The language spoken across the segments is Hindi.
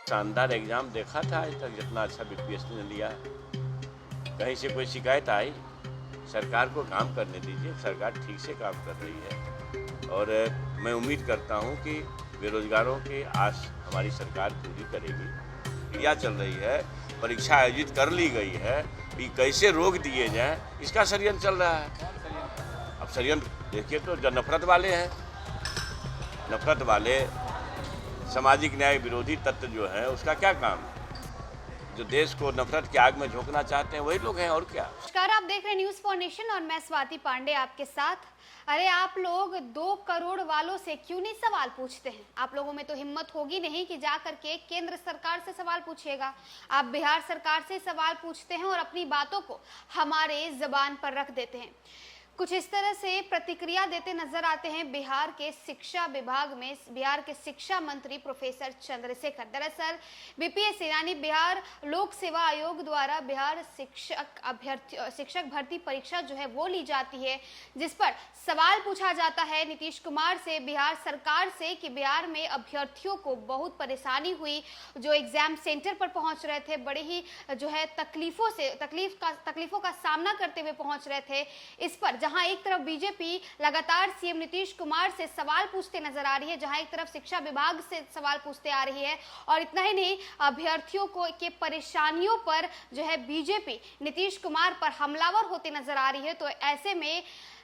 शानदार एग्जाम देखा था आज तक जितना अच्छा बीपीएससी ने लिया है। कहीं से कोई शिकायत आई? सरकार को काम करने दीजिए, सरकार ठीक से काम कर रही है और मैं उम्मीद करता हूं कि बेरोजगारों के आस हमारी सरकार पूरी करेगी। प्रक्रिया चल रही है, परीक्षा आयोजित कर ली गई है, ये कैसे रोक दिए जाएं इसका षड्यंत्र चल रहा है। अब षड्यंत्र देखिए तो जो नफरत वाले हैं, नफरत वाले सामाजिक न्याय विरोधी तत्व जो है उसका क्या काम है? जो देश को नफरत की आग में झोंकना चाहते हैं वही लोग हैं और क्या। नमस्कार, आप देख रहे हैं न्यूज फॉर नेशन और मैं स्वाति पांडे आपके साथ। अरे आप लोग 2 करोड़ वालों से क्यों नहीं सवाल पूछते हैं? आप लोगों में तो हिम्मत होगी नहीं कि जा करके केंद्र सरकार से सवाल पूछिएगा। आप बिहार सरकार से सवाल पूछते हैं और अपनी बातों को हमारे जबान पर रख देते हैं। कुछ इस तरह से प्रतिक्रिया देते नजर आते हैं बिहार के शिक्षा विभाग में बिहार के शिक्षा मंत्री प्रोफेसर चंद्रशेखर। दरअसल बीपीएससी यानी बिहार लोक सेवा आयोग द्वारा बिहार शिक्षक भर्ती परीक्षा जो है वो ली जाती है, जिस पर सवाल पूछा जाता है नीतीश कुमार से, बिहार सरकार से कि बिहार में अभ्यर्थियों को बहुत परेशानी हुई, जो एग्जाम सेंटर पर पहुंच रहे थे बड़े ही जो है तकलीफों का सामना करते हुए पहुंच रहे थे। इस पर जहां एक तरफ बीजेपी लगातार सीएम नीतीश कुमार से सवाल पूछते नजर आ रही है, जहां एक तरफ शिक्षा विभाग से सवाल पूछते आ रही है, और इतना ही नहीं अभ्यर्थियों को के परेशानियों पर जो है बीजेपी नीतीश कुमार पर हमलावर होते नजर आ रही है। तो ऐसे में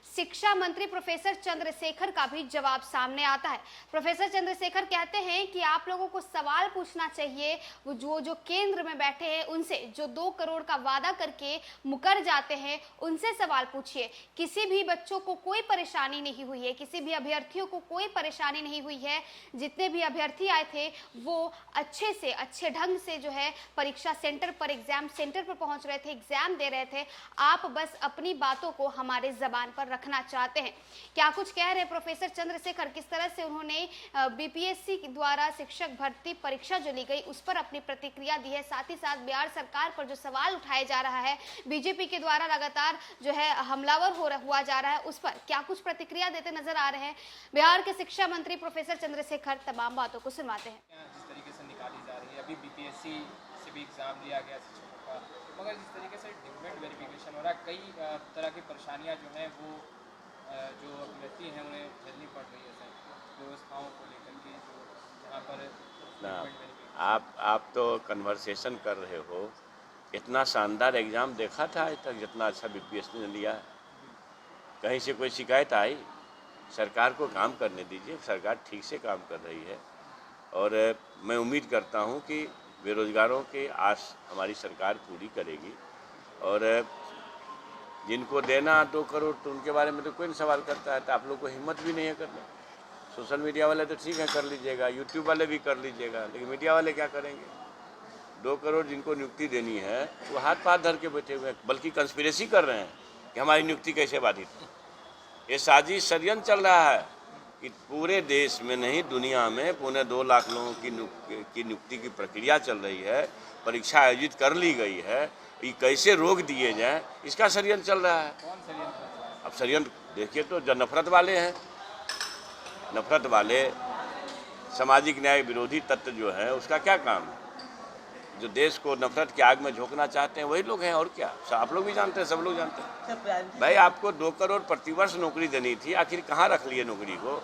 शिक्षा मंत्री प्रोफेसर चंद्रशेखर का भी जवाब सामने आता है। प्रोफेसर चंद्रशेखर कहते हैं कि आप लोगों को सवाल पूछना चाहिए वो जो केंद्र में बैठे हैं उनसे, जो 2 करोड़ का वादा करके मुकर जाते हैं उनसे सवाल पूछिए। किसी भी बच्चों को कोई परेशानी नहीं हुई है, किसी भी अभ्यर्थियों को कोई परेशानी नहीं हुई है। जितने भी अभ्यर्थी आए थे वो अच्छे ढंग से जो है परीक्षा सेंटर पर एग्जाम सेंटर पर पहुंच रहे थे, एग्जाम दे रहे थे। आप बस अपनी बातों को हमारे जबान पर रखना चाहते हैं। क्या कुछ कह रहे हैं प्रोफेसर चंद्रशेखर, किस तरह से उन्होंने बीपीएससी द्वारा शिक्षक भर्ती परीक्षा जो ली गई उस पर अपनी प्रतिक्रिया दी है। साथ ही साथ बिहार सरकार पर जो सवाल उठाया जा रहा है, बीजेपी के द्वारा लगातार जो है हमलावर हुआ जा रहा है, उस पर क्या कुछ प्रतिक्रिया देते नजर आ रहे हैं बिहार के शिक्षा मंत्री प्रोफेसर चंद्रशेखर। तमाम बातों को सुनवाते हैं। जिस तरीके से निकाली जा रही है, अभी बीपीएससी से भी एग्ज़ाम लिया गया शिक्षकों का, मगर जिस तरीके से डॉक्यूमेंट वेरिफिकेशन हो रहा है, कई तरह की परेशानियां जो हैं वो जो अभ्यर्थी हैं उन्हें झेलनी पड़ रही है सर, व्यवस्थाओं को लेकर के, जो जहाँ पर आप तो कन्वर्सेशन कर रहे हो। इतना शानदार एग्जाम देखा था आज तक जितना अच्छा बीपीएससी ने लिया है। कहीं से कोई शिकायत आई? सरकार को काम करने दीजिए, सरकार ठीक से काम कर रही है और मैं उम्मीद करता हूं कि बेरोजगारों के आस हमारी सरकार पूरी करेगी। और जिनको देना 2 करोड़ तो उनके बारे में तो कोई नहीं सवाल करता है, तो आप लोग को हिम्मत भी नहीं है करने। सोशल मीडिया वाले तो ठीक है कर लीजिएगा, यूट्यूब वाले भी कर लीजिएगा, लेकिन मीडिया वाले क्या करेंगे? 2 करोड़ जिनको नियुक्ति देनी है वो हाथ पाथ धर के बैठे हुए हैं, बल्कि कंस्पिरेसी कर रहे हैं कि हमारी नियुक्ति कैसे बाधित हो। ये साजिश षड्यंत्र चल रहा है कि पूरे देश में नहीं दुनिया में 2.25 लाख लोगों की नियुक्ति की प्रक्रिया चल रही है, परीक्षा आयोजित कर ली गई है, ये कैसे रोक दिए जाएं इसका षड्यंत्र चल रहा है। कौन षड्यंत्र? अब षड्यंत्र देखिए तो जो नफरत वाले हैं, नफरत वाले सामाजिक न्याय विरोधी तत्व जो है उसका क्या काम है? जो देश को नफरत की आग में झोंकना चाहते हैं वही लोग हैं और क्या। आप लोग भी जानते हैं, सब लोग जानते हैं। भाई आपको 2 करोड़ प्रतिवर्ष नौकरी देनी थी, आखिर कहाँ रख लिए नौकरी को?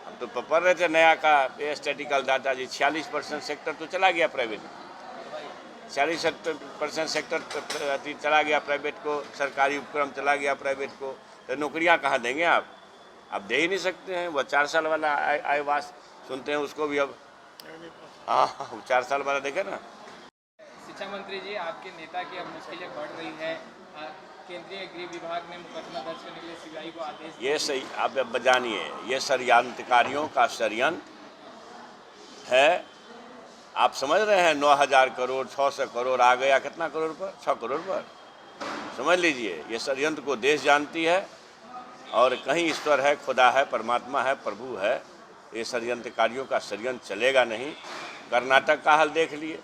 हम तो पढ़ रहे थे नया का स्टैटिकल डाटा जी, 46% सेक्टर तो चला गया प्राइवेट, 40% सेक्टर चला गया प्राइवेट को, सरकारी उपक्रम चला गया प्राइवेट को, तो नौकरियां कहाँ देंगे आप दे ही नहीं सकते हैं। वह 4 साल वाला आयवास सुनते हैं उसको भी अब, हाँ 4 साल वाला देखे ना। शिक्षा मंत्री जी, आपके नेता की अब मुश्किलें बढ़ रही है, केंद्रीय गृह विभाग ने मुकदमा दर्ज करने के लिए सीबीआई को आदेश ये सही आप जानिए, ये षड्यंत्रकारियों का षड्यंत्र है। आप समझ रहे हैं 9,000 करोड़ 600 करोड़ आ गया, कितना करोड़ पर? 6 करोड़ पर। समझ लीजिए ये षड्यंत्र को देश जानती है और कहीं ईश्वर है, खुदा है, परमात्मा है, प्रभु है। ये षड्यंत्रकारियों का षड्यंत्र चलेगा नहीं। कर्नाटक का हाल देख लिए,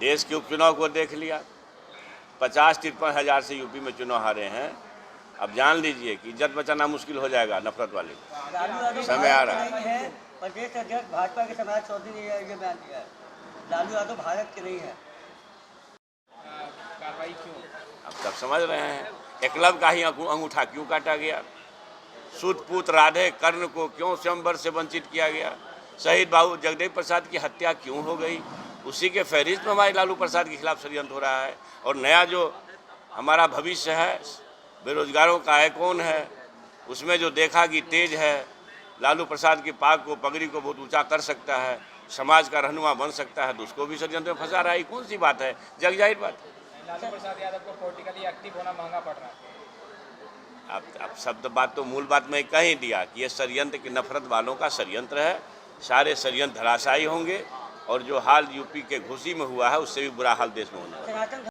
देश के उपचुनाव को देख लिया, 50-53 हज़ार से यूपी में चुनाव हारे हैं। अब जान लीजिए कि इज्जत बचाना मुश्किल हो जाएगा नफरत वाले को। लालू यादव समय आ भारत रहा के नहीं है। प्रदेश अध्यक्ष भाजपा के समाज चौधरी ने ये बयान दिया है, लालू यादव भारत के नहीं है। कार्रवाई क्यों? अब सब समझ रहे हैं, एकलव का ही अंगूठा क्यों काटा गया, सूत पूत राधे कर्ण को क्यों स्वयंवर से वंचित किया गया, शहीद बाबू जगदेव प्रसाद की हत्या क्यों हो गई, उसी के फहरिस्त में हमारे लालू प्रसाद के खिलाफ षड्यंत्र हो रहा है। और नया जो हमारा भविष्य है, बेरोजगारों का आइकॉन है, उसमें जो देखा कि तेज है, लालू प्रसाद की पाग को पगड़ी को बहुत ऊंचा कर सकता है, समाज का रहनुमा बन सकता है, तो उसको भी षड्यंत्र में फंसा रहा है। कौन सी बात है, जग जाहिर बात है। लालू प्रसाद यादव को पॉलिटिकली एक्टिव होना महंगा पड़ रहा है। अब शब्द बात तो मूल बात में कह ही दिया कि ये षड्यंत्र की नफरत वालों का षड्यंत्र है। सारे षड्यंत्र धराशायी होंगे और जो हाल यूपी के घुसी में हुआ है उससे भी बुरा हाल देश में होने वाला है। सनातन